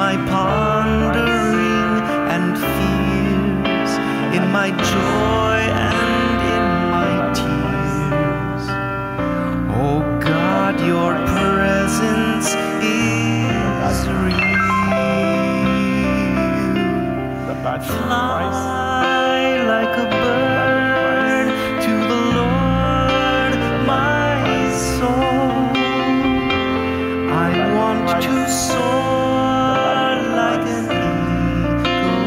my pondering and fears, in my joy and in my tears. Oh God, your presence is real. Fly like a bird to the Lord, my soul. I want to soar like an eagle.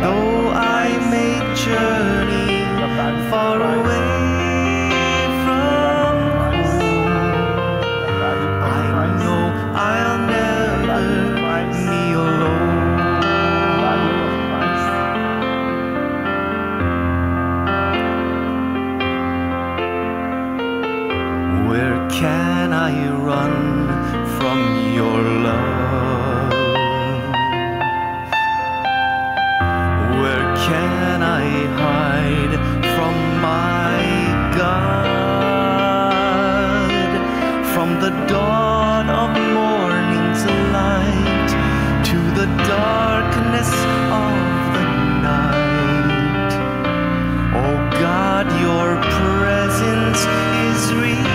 Though I may journey far away from home, I know I'll never be alone. Where can I run from your love? Where can I hide from my God? From the dawn of morning's light to the darkness of the night. Oh God, your presence is real.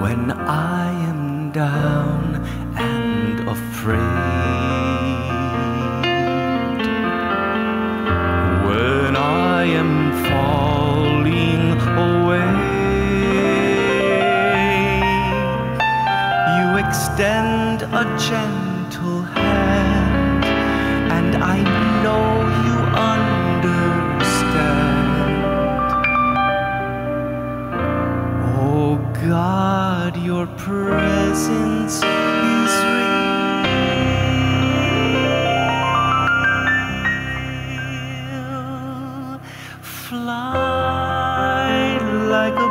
When I am down and afraid, when I am falling away, you extend a gentle hand, and I know you understand. Oh God, your presence is real. Fly like a